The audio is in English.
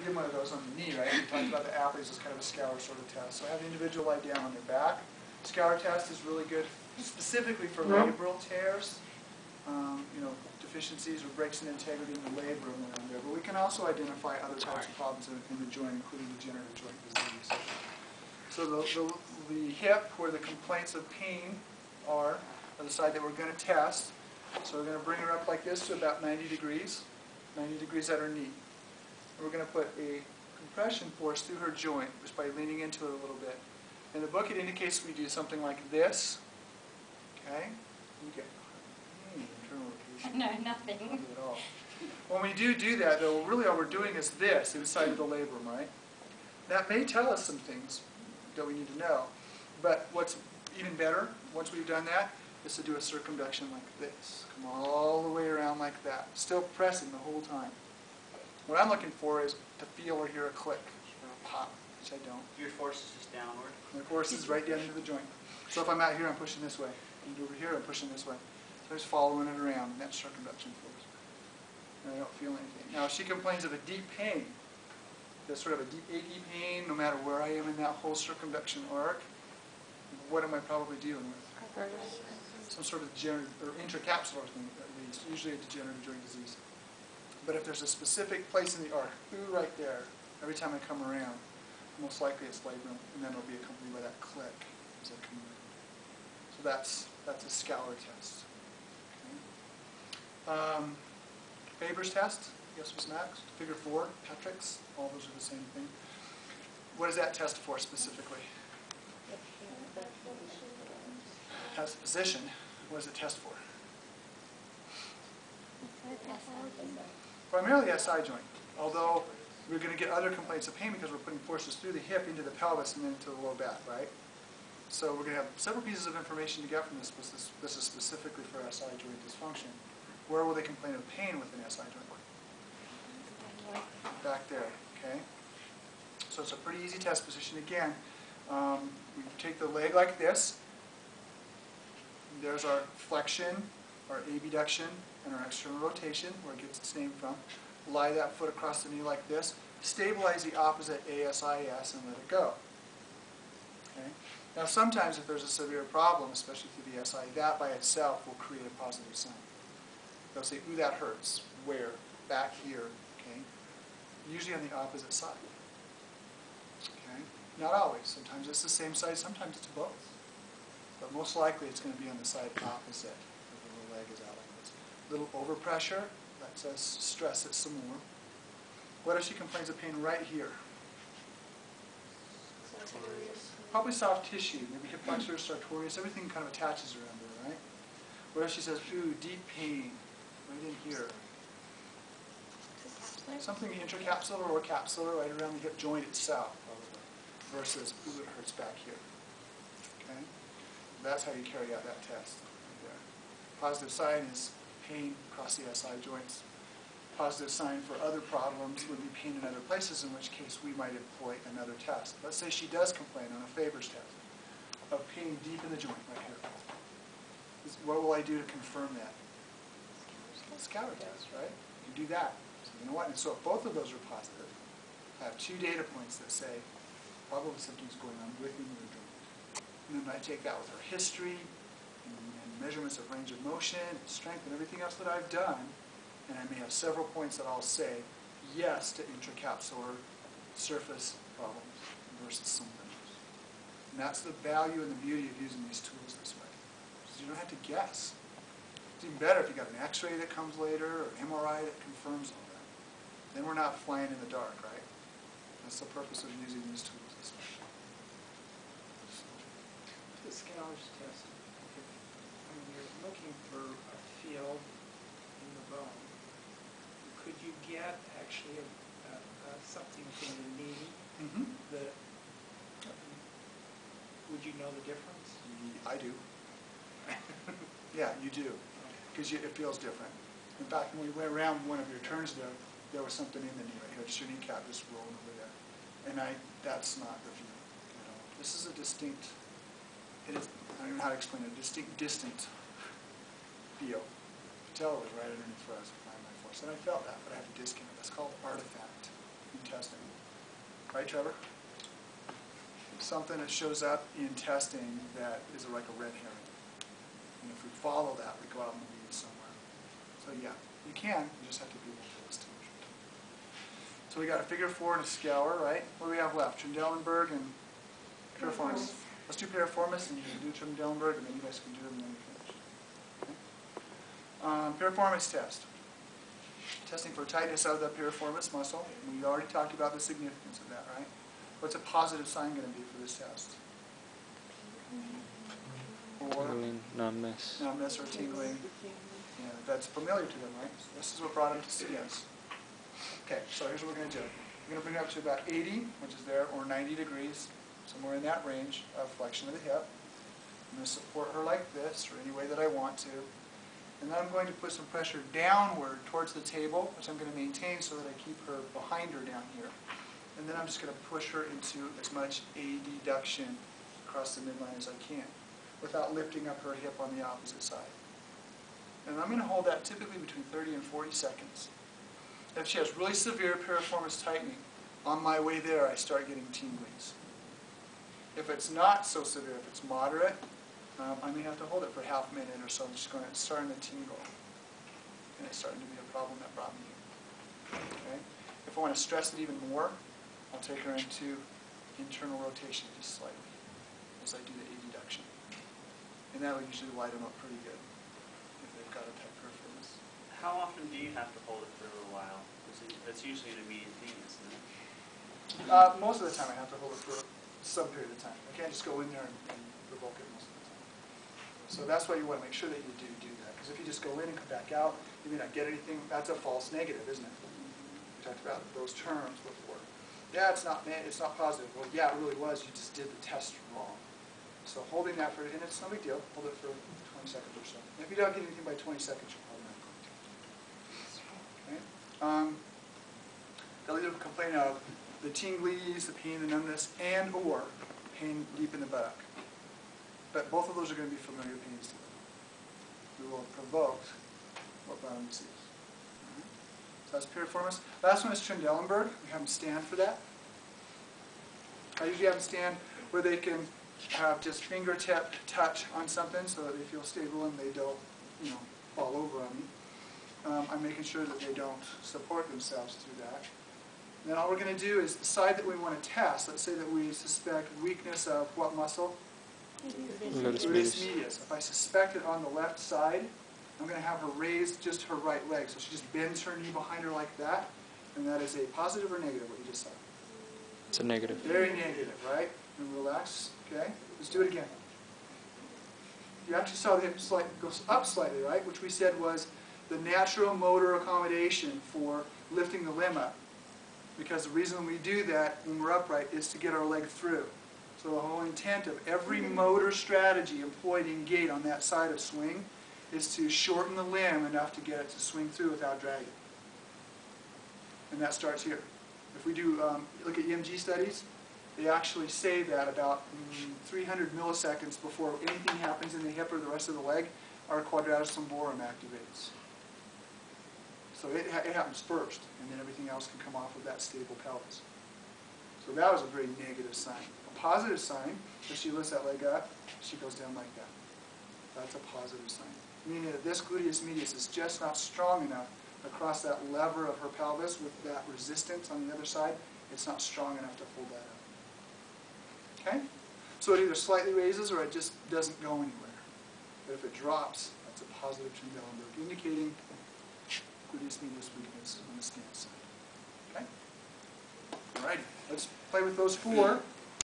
did one of those on the knee, right? We talked about the athletes as kind of a scour sort of test. So have the individual lie down on their back. Scour test is really good specifically for labral tears, deficiencies or breaks in integrity in the labrum around there. But we can also identify other types of problems in the joint, including degenerative joint disease. So the hip, where the complaints of pain are the side that we're going to test. So we're going to bring her up like this to about 90 degrees at her knee. And we're going to put a compression force through her joint just by leaning into it a little bit. In the book, it indicates we do something like this. Okay? You get internal rotation. No, nothing. Nothing at all. When we do that, though, really all we're doing is this inside of the labrum, right? That may tell us some things that we need to know. But what's even better, once we've done that, is to do a circumduction like this. Come all the way around like that. Still pressing the whole time. What I'm looking for is to feel or hear a click or a pop, which I don't. Your force is just downward? My force is right down into the joint. So if I'm out here, I'm pushing this way. And over here, I'm pushing this way. So I'm just following it around, and that's circumduction force. And I don't feel anything. Now, if she complains of a deep pain, that's sort of a deep achy pain, no matter where I am in that whole circumduction arc, what am I probably dealing with? Some sort of degenerative or intracapsular thing, at least, usually a degenerative joint disease. But if there's a specific place in the arc, right there, every time I come around, most likely it's labrum, and then it'll be accompanied by that click as I come around. So that's a scour test. Okay. Faber's test, guess what's next? Figure 4, Patrick's, all those are the same thing. What is that test for specifically? Test the position. What does it test for? Primarily SI joint, although we're going to get other complaints of pain because we're putting forces through the hip into the pelvis and then into the lower back, right? So we're going to have several pieces of information to get from this, but this is specifically for SI joint dysfunction. Where will they complain of pain with an SI joint? Back there, okay? So it's a pretty easy test position. Again, we take the leg like this. There's our flexion, our abduction, and our external rotation, where it gets its name from. Lie that foot across the knee like this. Stabilize the opposite ASIS and let it go. Okay? Now sometimes if there's a severe problem, especially through the SI, that by itself will create a positive sign. They'll say, ooh, that hurts. Where? Back here. Okay? Usually on the opposite side. Okay? Not always. Sometimes it's the same side, sometimes it's both. But most likely it's going to be on the side opposite where the leg is out like this. A little overpressure lets us stress it some more. What if she complains of pain right here? Probably soft tissue, maybe hip flexor, sartorius, everything kind of attaches around there, right? What if she says, ooh, deep pain, right in here? Something intracapsular or capsular right around the hip joint itself, probably, versus, ooh, it hurts back here. Okay? That's how you carry out that test. Right there. Positive sign is pain across the SI joints. Positive sign for other problems would be pain in other places, in which case we might employ another test. Let's say she does complain on a Faber's test of pain deep in the joint right here. What will I do to confirm that? Scour test, right? You can do that. So you know what? And so if both of those are positive, I have 2 data points that say probably something's going on with the joint. And then I take that with her history and measurements of range of motion, and strength, and everything else that I've done, and I may have several points that I'll say yes to intracapsular surface problems versus something else. And that's the value and the beauty of using these tools this way. Because you don't have to guess. It's even better if you got an X-ray that comes later or an MRI that confirms all that. Then we're not flying in the dark, right? That's the purpose of using these tools this way. The Scour's test, when you're looking for a field in the bone, could you get actually something from the knee that, would you know the difference? I do. Yeah, you do. Because it feels different. In fact, when we went around one of your turns there was something in the knee right here, just your kneecap just rolling over there. And that's not the view at all. This is a distinct, I don't know how to explain it, distant feel. Patella was right underneath where I was applying my force. And I felt that, but I had to discount it. That's called artifact in testing. Trevor? Something that shows up in testing that is like a red herring. And if we follow that, we go out in the weeds somewhere. So yeah, you can, you just have to be able to distinguish. So we got a figure 4 and a scour, right? What do we have left? Trendelenburg and piriformis. Let's do piriformis, and you can do Trendelenburg, and then you guys can do them when you finish. Okay? Piriformis test. Testing for tightness of the piriformis muscle. We already talked about the significance of that, right? What's a positive sign going to be for this test? Or numbness. Numbness or tingling. Yeah, that's familiar to them, right? This is what brought them to see us. Okay, so here's what we're going to do. We're going to bring it up to about 80, which is there, or 90 degrees, somewhere in that range of flexion of the hip. I'm going to support her like this, or any way that I want to. And then I'm going to put some pressure downward towards the table, which I'm going to maintain so that I keep her behind her down here. And then I'm just going to push her into as much adduction across the midline as I can, without lifting up her hip on the opposite side. And I'm going to hold that typically between 30 and 40 seconds. If she has really severe piriformis tightening, on my way there I start getting tinglies. If it's not so severe, if it's moderate, I may have to hold it for half a minute or so. I'm just going to starting to tingle. And it's starting to be a problem that brought me here. Okay? If I want to stress it even more, I'll take her into internal rotation just slightly as I do the adduction. And that will usually light them up pretty good if they've got a tight piriformis. How often do you have to hold it for a little while? That's usually an immediate thing, isn't it? Most of the time I have to hold it for some period of time. I can't just go in there and provoke it most of the time. So that's why you want to make sure that you do that. Because if you just go in and come back out, you may not get anything. That's a false negative, isn't it? We talked about those terms before. Yeah, it's not positive. Well, yeah, it really was. You just did the test wrong. So holding that for, and it's no big deal, hold it for 20 seconds or so. And if you don't get anything by 20 seconds, you're probably not going to. Okay? They'll either complain of the tinglies, the pain, the numbness, and or pain deep in the buttock. But both of those are going to be familiar pains to them. We will have provoked what Brown sees. So that's piriformis. Last one is Trendelenburg. We have them stand for that. I usually have them stand where they can have just fingertip touch on something so that they feel stable and they don't, fall over on me. I'm making sure that they don't support themselves through that. And then all we're going to do is the side that we want to test. Let's say that we suspect weakness of what muscle? Gluteus medius. If I suspect it on the left side, I'm going to have her raise just her right leg. So she just bends her knee behind her like that. And that is a positive or negative, what you just saw? It's a negative. Very negative, right? And relax. Okay? Let's do it again. You actually saw the hip goes up slightly, right? Which we said was the natural motor accommodation for lifting the limb up. Because the reason we do that when we're upright is to get our leg through. So the whole intent of every motor strategy employed in gait on that side of swing is to shorten the limb enough to get it to swing through without dragging. And that starts here. If we do look at EMG studies, they actually say that about 300 milliseconds before anything happens in the hip or the rest of the leg, our quadratus lumborum activates. So it happens first, and then everything else can come off of that stable pelvis. So that was a very negative sign. A positive sign, if she lifts that leg up, she goes down like that. That's a positive sign. Meaning that this gluteus medius is just not strong enough across that lever of her pelvis with that resistance on the other side. It's not strong enough to hold that up. Okay? So it either slightly raises or it just doesn't go anywhere. But if it drops, that's a positive Trendelenburg, indicating gluteus medius weakness on the stance side. Okay? Alrighty, let's play with those four.